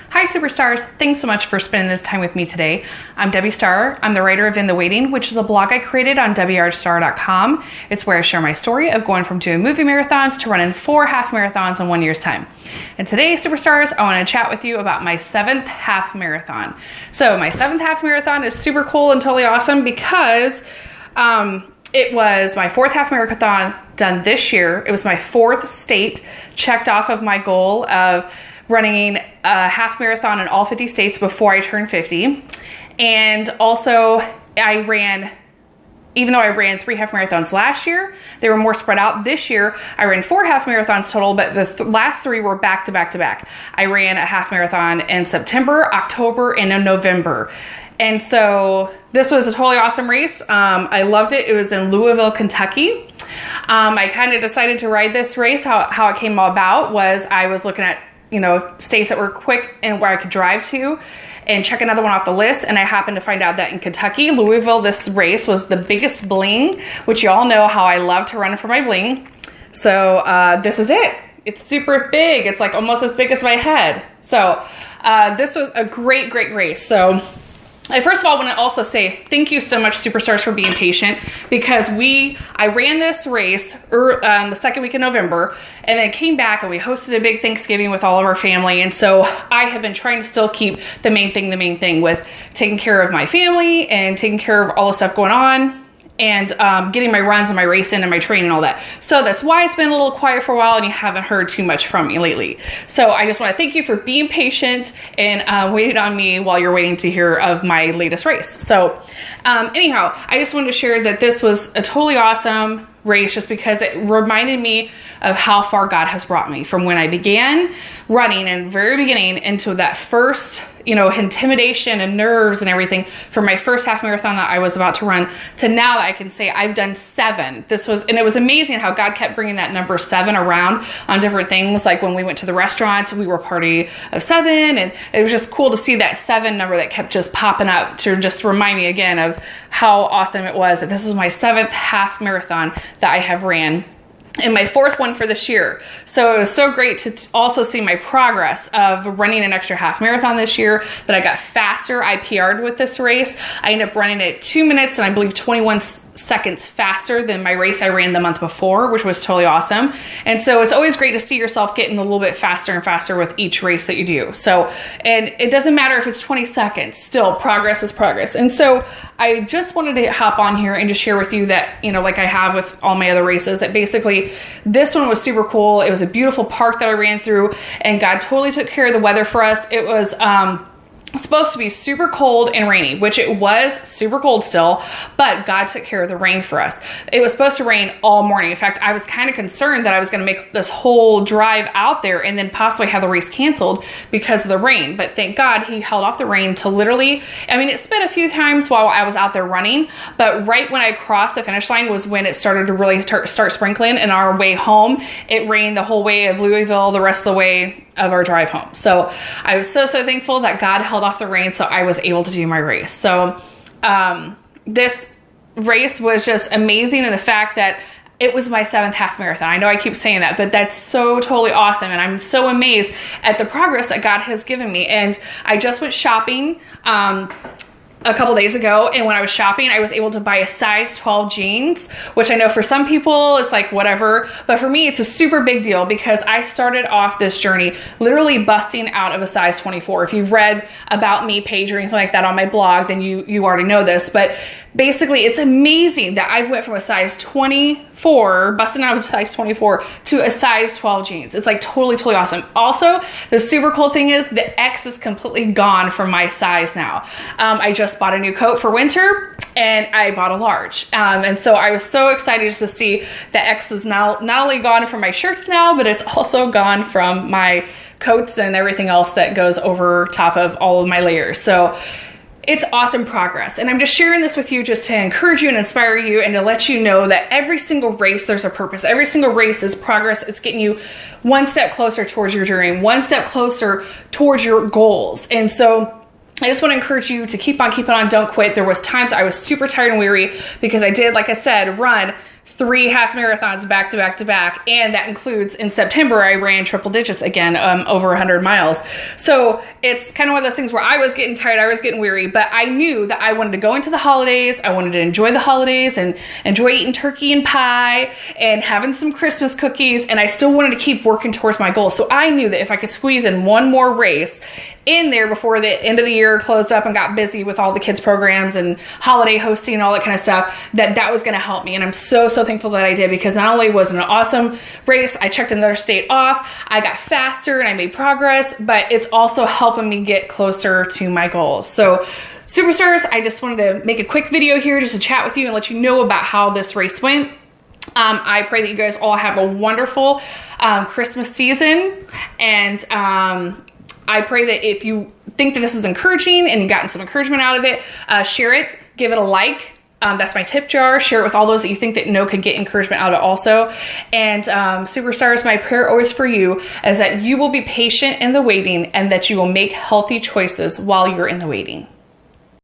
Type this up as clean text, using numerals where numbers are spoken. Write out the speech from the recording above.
Hi Superstars, thanks so much for spending this time with me today. I'm Debbie Starr. I'm the writer of In the Waiting, which is a blog I created on wrstarr.com. It's where I share my story of going from doing movie marathons to running 4 half marathons in 1 year's time. And today, Superstars, I want to chat with you about my 7th half marathon. So my 7th half marathon is super cool and totally awesome because it was my 4th half marathon done this year. It was my 4th state checked off of my goal of running a half marathon in all 50 states before I turned 50. And also I ran, even though I ran 3 half marathons last year, they were more spread out. This year, I ran 4 half marathons total, but the last 3 were back to back to back. I ran a half marathon in September, October, and in November. And so this was a totally awesome race. I loved it. It was in Louisville, Kentucky. I kind of decided to ride this race. How it came about was I was looking at, states that were quick and where I could drive to and check another one off the list. And I happened to find out that in Kentucky, Louisville, this race was the biggest bling, which you all know how I love to run for my bling. So this is it. It's super big. It's like almost as big as my head. So this was a great, great race. So I first of all want to also say thank you so much, Superstars, for being patient, because I ran this race the second week in November, and then came back and we hosted a big Thanksgiving with all of our family. And so I have been trying to still keep the main thing with taking care of my family and taking care of all the stuff going on, and getting my runs and my race in and my training and all that. So that's why it's been a little quiet for a while and you haven't heard too much from me lately. So I just want to thank you for being patient and waiting on me while you're waiting to hear of my latest race. So anyhow, I just wanted to share that this was a totally awesome race just because it reminded me of how far God has brought me from when I began running in the very beginning into that first, intimidation and nerves and everything for my first half marathon that I was about to run to now that I can say I've done 7. And it was amazing how God kept bringing that number 7 around on different things. Like when we went to the restaurant, we were a party of 7, and it was just cool to see that 7 number that kept just popping up to just remind me again of how awesome it was that this was my 7th half marathon that I have ran, and my 4th one for this year. So it was so great to also see my progress of running an extra half marathon this year, that I got faster. I PR'd with this race. I ended up running it 2 minutes and I believe 21 seconds faster than my race I ran the month before, which was totally awesome. And so it's always great to see yourself getting a little bit faster and faster with each race that you do. So, and it doesn't matter if it's 20 seconds, still progress is progress. And so I just wanted to hop on here and just share with you that, like I have with all my other races, that basically this one was super cool. It was a beautiful park that I ran through, and God totally took care of the weather for us. It was, supposed to be super cold and rainy, which it was super cold still, but God took care of the rain for us. It was supposed to rain all morning. In fact, I was kind of concerned that I was going to make this whole drive out there and then possibly have the race canceled because of the rain. But thank God he held off the rain to literally, it sped a few times while I was out there running, but right when I crossed the finish line was when it started to really start sprinkling. And our way home, it rained the whole way of Louisville, the rest of the way of our drive home. So I was so thankful that God held off the rain so I was able to do my race. So this race was just amazing in the fact that it was my 7th half marathon. I know I keep saying that, but that's so totally awesome. And I'm so amazed at the progress that God has given me. And I just went shopping a couple days ago, and when I was shopping, I was able to buy a size 12 jeans, which I know for some people it's like whatever, but for me it's a super big deal because I started off this journey literally busting out of a size 24. If you've read about me page or anything like that on my blog, then you already know this, but basically it's amazing that I went from a size 24, busting out of a size 24 to a size 12 jeans. It's like totally awesome. Also, the super cool thing is the X is completely gone from my size now. I just bought a new coat for winter and I bought a large. And so I was so excited just to see the X is not only gone from my shirts now, but it's also gone from my coats and everything else that goes over top of all of my layers. So it's awesome progress. And I'm just sharing this with you just to encourage you and inspire you and to let you know that every single race, there's a purpose. Every single race is progress. It's getting you one step closer towards your dream, one step closer towards your goals. And so I just want to encourage you to keep on keeping on, don't quit. There was times I was super tired and weary because I did, like I said, run 3 half marathons back to back to back. And that includes in September, I ran triple digits again, over 100 miles. So it's kind of one of those things where I was getting tired, I was getting weary, but I knew that I wanted to go into the holidays. I wanted to enjoy the holidays and enjoy eating turkey and pie and having some Christmas cookies. And I still wanted to keep working towards my goals. So I knew that if I could squeeze in one more race in there before the end of the year closed up and got busy with all the kids programs and holiday hosting and all that kind of stuff, that was going to help me. And I'm so thankful that I did, because not only was it an awesome race, I checked another state off, I got faster and I made progress, but it's also helping me get closer to my goals. So Superstars, I just wanted to make a quick video here just to chat with you and let you know about how this race went. I pray that you guys all have a wonderful Christmas season, and I pray that if you think that this is encouraging and you've gotten some encouragement out of it, share it, give it a like. That's my tip jar. Share it with all those that you think that could get encouragement out of it also. And Superstars, my prayer always for you is that you will be patient in the waiting and that you will make healthy choices while you're in the waiting.